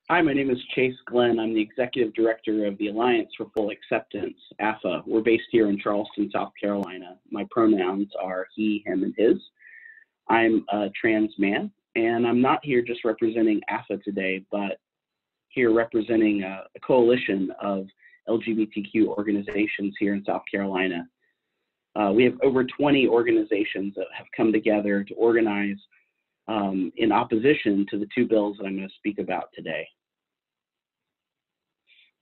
Hi, my name is Chase Glenn. I'm the Executive Director of the Alliance for Full Acceptance, AFA. We're based here in Charleston, South Carolina. My pronouns are he, him, and his. I'm a trans man, and I'm not here just representing AFA today, but here representing a coalition of LGBTQ organizations here in South Carolina. We have over 20 organizations that have come together to organize in opposition to the two bills that I'm going to speak about today.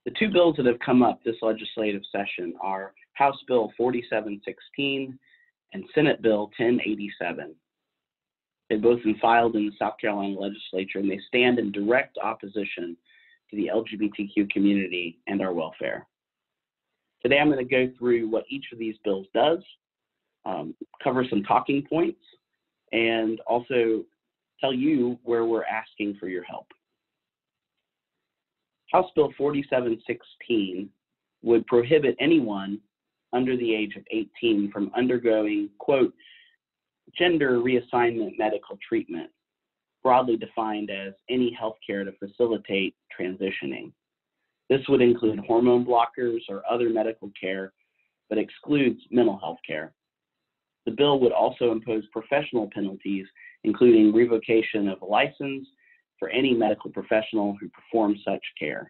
The two bills that have come up this legislative session are House Bill 4716 and Senate Bill 1087. They've both been filed in the South Carolina Legislature, and they stand in direct opposition to the LGBTQ community and our welfare. Today, I'm going to go through what each of these bills does, cover some talking points, and also tell you where we're asking for your help. House Bill 4716 would prohibit anyone under the age of 18 from undergoing, quote, gender reassignment medical treatment, broadly defined as any health care to facilitate transitioning. This would include hormone blockers or other medical care, but excludes mental health care. The bill would also impose professional penalties, including revocation of a license for any medical professional who performs such care.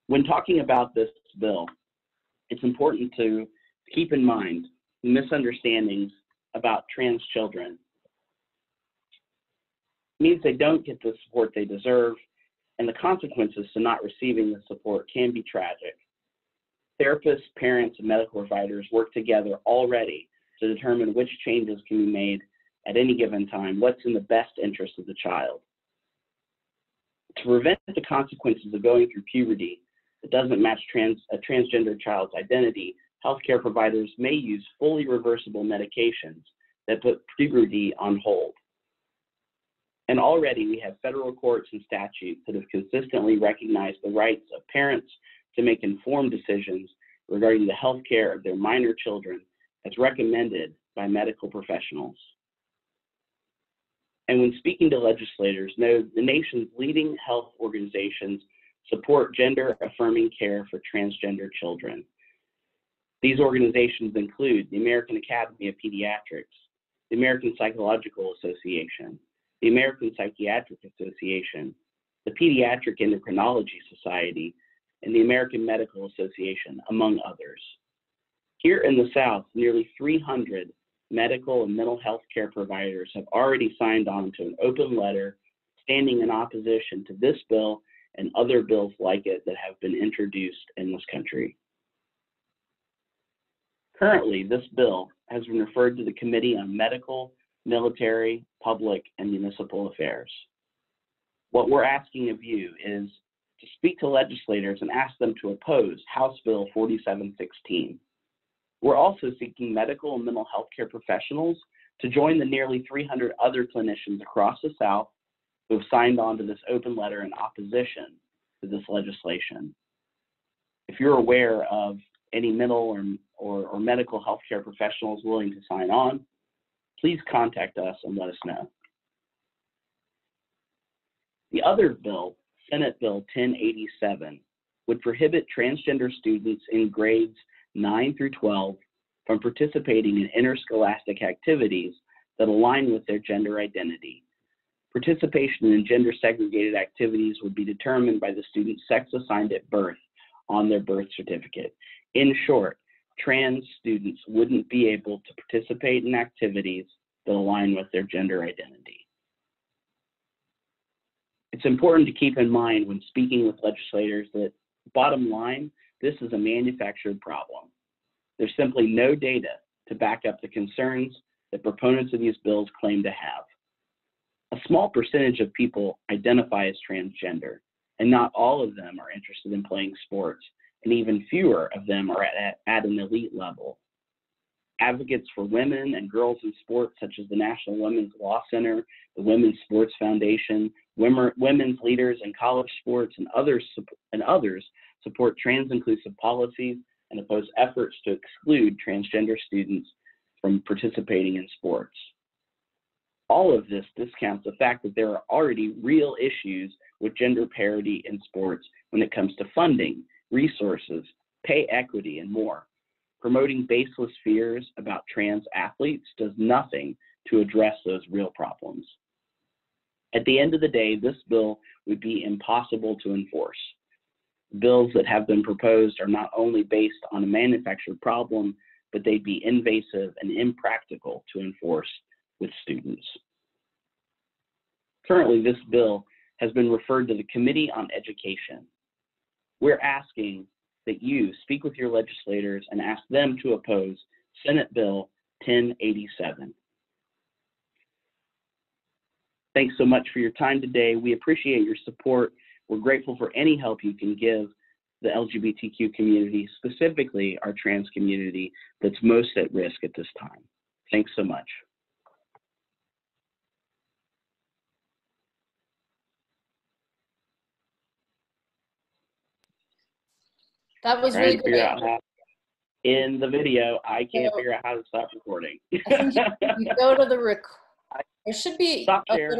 When talking about this bill, it's important to keep in mind misunderstandings about trans children. It means they don't get the support they deserve, and the consequences to not receiving the support can be tragic. Therapists, parents, and medical providers work together already to determine which changes can be made at any given time, what's in the best interest of the child. To prevent the consequences of going through puberty that doesn't match a transgender child's identity, healthcare providers may use fully reversible medications that put puberty on hold. And already we have federal courts and statutes that have consistently recognized the rights of parents to make informed decisions regarding the health care of their minor children as recommended by medical professionals. And when speaking to legislators, know the nation's leading health organizations support gender-affirming care for transgender children. These organizations include the American Academy of Pediatrics, the American Psychological Association, the American Psychiatric Association, the Pediatric Endocrinology Society, and the American Medical Association, among others. Here in the South, nearly 300 medical and mental health care providers have already signed on to an open letter standing in opposition to this bill and other bills like it that have been introduced in this country. Currently, this bill has been referred to the Committee on Medical, Military, Public, and Municipal Affairs. What we're asking of you is to speak to legislators and ask them to oppose House Bill 4716. We're also seeking medical and mental health care professionals to join the nearly 300 other clinicians across the South who have signed on to this open letter in opposition to this legislation. If you're aware of any mental or medical health care professionals willing to sign on, please contact us and let us know. The other bill, Senate Bill 1087, would prohibit transgender students in grades 9 through 12 from participating in interscholastic activities that align with their gender identity. Participation in gender-segregated activities would be determined by the student's sex assigned at birth on their birth certificate. In short, trans students wouldn't be able to participate in activities that align with their gender identity. It's important to keep in mind when speaking with legislators that, bottom line, this is a manufactured problem. There's simply no data to back up the concerns that proponents of these bills claim to have. A small percentage of people identify as transgender, and not all of them are interested in playing sports, and even fewer of them are at an elite level. Advocates for women and girls in sports, such as the National Women's Law Center, the Women's Sports Foundation, women's leaders in college sports, and others support trans-inclusive policies and oppose efforts to exclude transgender students from participating in sports. All of this discounts the fact that there are already real issues with gender parity in sports when it comes to funding, resources, pay equity, and more. Promoting baseless fears about trans athletes does nothing to address those real problems. At the end of the day, this bill would be impossible to enforce. Bills that have been proposed are not only based on a manufactured problem, but they'd be invasive and impractical to enforce with students. Currently, this bill has been referred to the Committee on Education. We're asking that you speak with your legislators and ask them to oppose Senate Bill 1087. Thanks so much for your time today. We appreciate your support. We're grateful for any help you can give the LGBTQ community, specifically our trans community that's most at risk at this time. Thanks so much. That was really great. In the video, I can't figure out how to stop recording. I think you go to the there should be Stop share.